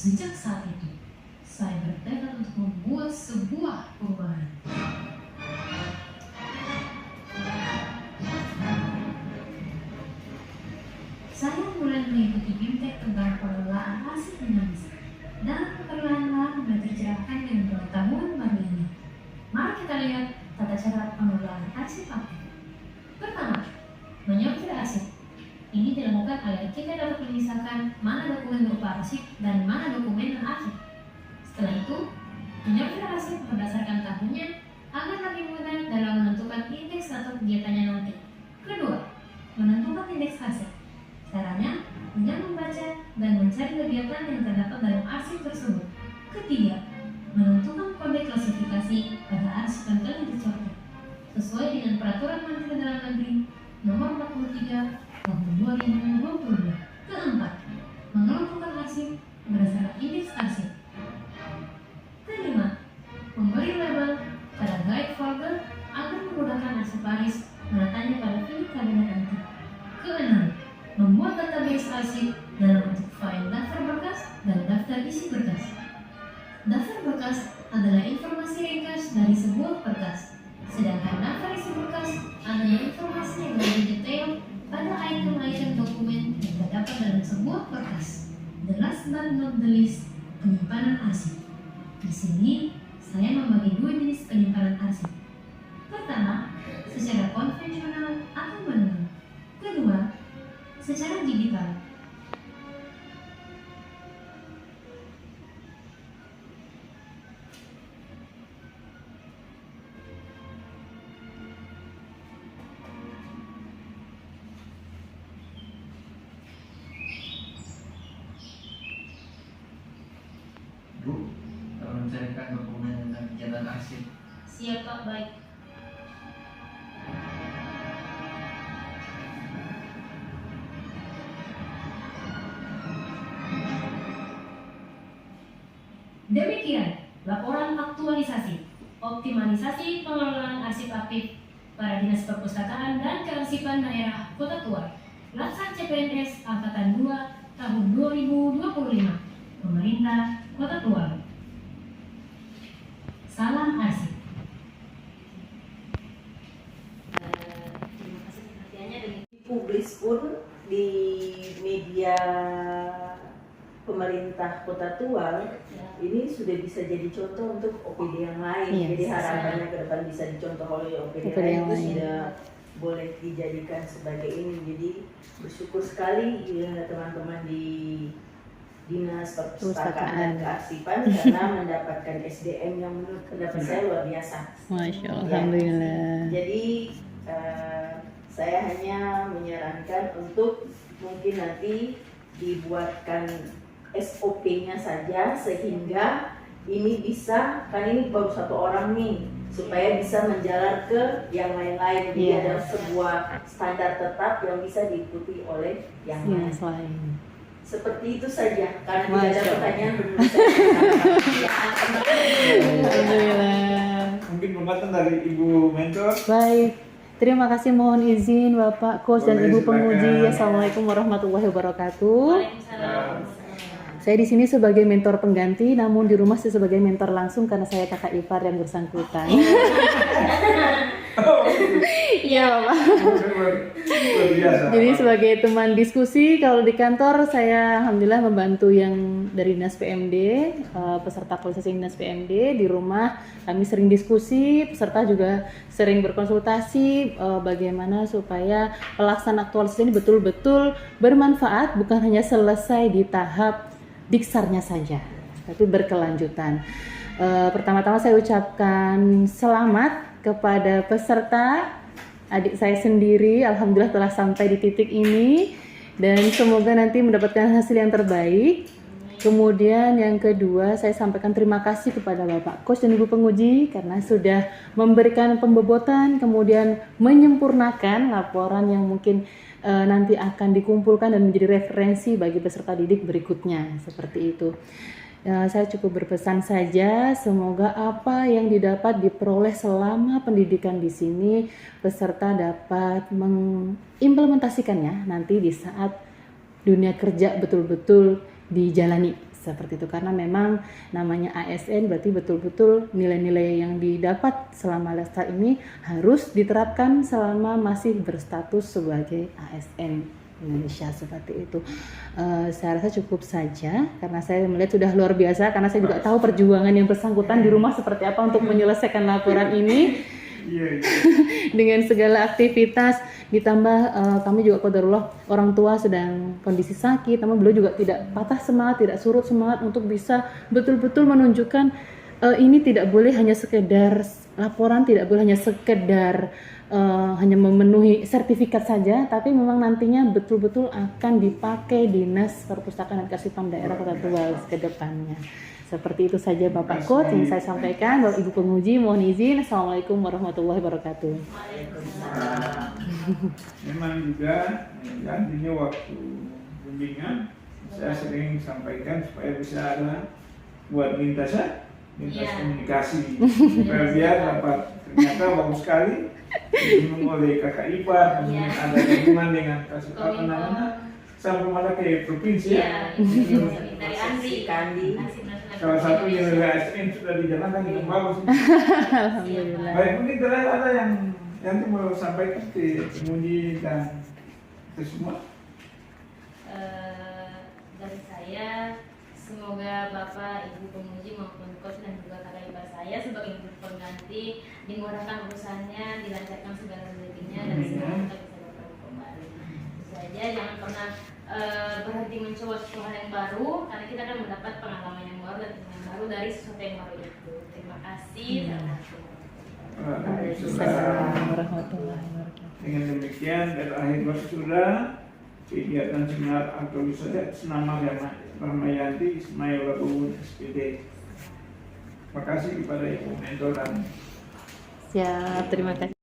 Sejak saat itu, saya bertekad untuk membuat sebuah perubahan. Saya mulai mengikuti bimtek tentang pengelolaan arsip dinamis dan perlahan-lahan mulai tercerahkan dengan pengetahuan baru ini. Mari kita lihat tata cara pengelolaan arsip aktif. Pertama, menyortir arsip. Ini dilakukan agar kita dapat memisahkan mana dokumen berupa arsip dan mana dokumen non-arsip. Setelah itu, menyortir arsip berdasarkan tahunnya agar lebih mudah dalam menentukan indeks atau kegiatannya nanti. Kedua, menentukan indeks arsip. Caranya dengan membaca dan mencari kegiatan yang terdapat dalam arsip tersebut. Ketiga, menentukan kode klasifikasi pada arsip yang telah disortir sesuai dengan Peraturan Menteri Dalam Negeri Nomor 43 Tahun 2022. Keempat, mengelompokkan arsip berdasarkan indeks arsip. Kelima, memberi label pada guide folder agar memudahkan arsiparis menatanya pada pilih kabinet nanti. Keenam, membuat database arsip dalam bentuk file daftar berkas dan daftar isi berkas. Daftar berkas adalah informasi ringkas dari sebuah berkas, sedangkan daftar isi berkas adalah informasi yang lebih detail pada item-item dokumen yang terdapat dalam sebuah berkas. The last but not the least, penyimpanan arsip. Di sini saya membagi dua jenis penyimpanan arsip. Pertama, secara konvensional atau manual. Kedua, secara digital. Bu, tolong carikan dokumen tentang kegiatan arsip. Siap Pak, baik. Demikian laporan aktualisasi, optimalisasi pengelolaan arsip aktif pada Dinas Perpustakaan dan Kearsipan Daerah Kota Tua, Laksana CPNS Angkatan 2 tahun 2025, Pemerintah Kota Tua. Salam arsip. Terima kasih perhatiannya. Publis pun di media pemerintah Kota Tual ini sudah bisa jadi contoh untuk OPD yang lain. Yes. Jadi harapannya ke depan bisa dicontoh oleh OPD lain itu sudah boleh dijadikan sebagai ini. Jadi bersyukur sekali ya, teman-teman di Dinas Perpustakaan dan Kearsipan karena mendapatkan SDM yang menurut pendapat saya luar biasa. Masya Allah, Ya. alhamdulillah. Jadi saya hanya menyarankan untuk mungkin nanti dibuatkan SOP-nya saja sehingga ini bisa, kan ini baru satu orang nih, supaya bisa menjalar ke yang lain-lain. Jadi ada sebuah standar tetap yang bisa diikuti oleh yang lain. Selain Seperti itu saja, karena tidak ada Masya Allah. pertanyaan belum alhamdulillah. Mungkin pembahasan dari Ibu Mentor. Baik, terima kasih. Mohon izin Bapak Coach dan Boleh, Ibu silakan. Penguji. Assalamualaikum warahmatullahi wabarakatuh. Waalaikumsalam. Saya di sini sebagai mentor pengganti, namun di rumah saya sebagai mentor langsung karena saya kakak ipar yang bersangkutan. Iya Bapak. Luar biasa. Jadi sebagai teman diskusi, kalau di kantor saya alhamdulillah membantu yang dari Dinas PMD, peserta aktualisasi Dinas PMD. Di rumah kami sering diskusi, peserta juga sering berkonsultasi bagaimana supaya pelaksanaan aktualisasi ini betul-betul bermanfaat, bukan hanya selesai di tahap diksarnya saja, tapi berkelanjutan. Pertama-tama saya ucapkan selamat kepada peserta, adik saya sendiri, alhamdulillah telah sampai di titik ini dan semoga nanti mendapatkan hasil yang terbaik. Kemudian yang kedua, saya sampaikan terima kasih kepada Bapak Coach dan Ibu Penguji karena sudah memberikan pembobotan, kemudian menyempurnakan laporan yang mungkin nanti akan dikumpulkan dan menjadi referensi bagi peserta didik berikutnya, seperti itu. Saya cukup berpesan saja, semoga apa yang didapat diperoleh selama pendidikan di sini peserta dapat mengimplementasikannya nanti di saat dunia kerja betul-betul dijalani Seperti itu, karena memang namanya ASN berarti betul-betul nilai-nilai yang didapat selama Lesta ini harus diterapkan selama masih berstatus sebagai ASN Indonesia, seperti itu. Saya rasa cukup saja karena saya melihat sudah luar biasa, karena saya juga tahu perjuangan yang bersangkutan di rumah seperti apa untuk menyelesaikan laporan ini. Iya. Dengan segala aktivitas, ditambah kami juga qadarullah orang tua sedang kondisi sakit, namun beliau juga tidak patah semangat, tidak surut semangat untuk bisa betul-betul menunjukkan ini tidak boleh hanya sekedar laporan, tidak boleh hanya sekedar hanya memenuhi sertifikat saja, tapi memang nantinya betul-betul akan dipakai Dinas Perpustakaan dan Kearsipan Daerah Kota Tual ke depannya. Seperti itu saja Bapak Coach yang saya sampaikan. Bapak Ibu penguji mohon izin. Assalamualaikum warahmatullahi wabarakatuh. Memang juga nantinya waktu bimbingan saya sering sampaikan supaya bisa ada buat lintas komunikasi supaya biar dapat, ternyata bagus sekali diminum oleh kakak ipar, kemudian ada gabungan dengan kasus apa namanya sampai malah ke provinsi ya. Dari Andri Kandi. Salah satu yang dari ASN sudah dijalankan dengan bagus. Alhamdulillah. Baik, mungkin terakhir ada yang nanti mau sampaikan ke penguji dan ke semua. Dari saya, semoga Bapak, Ibu penguji maupun coach dan juga kakak ipar saya sebagai pengganti dimudahkan urusannya, dilancarkan segala rezekinya dan semoga kita bisa bertemu kembali. Itu saja, jangan pernah berhenti mencoba sesuatu hal yang baru, karena kita akan mendapat pengalaman yang baru dan ilmu yang baru dari sesuatu yang baru itu. Terima kasih. Assalamualaikum warahmatullahi wabarakatuh. Dengan demikian berakhir sudah kegiatan seminar aktualisasi senama Rahmayanti Ismail Babun SPD. Terima kasih kepada Ibu Mentor dan Siap, terima kasih.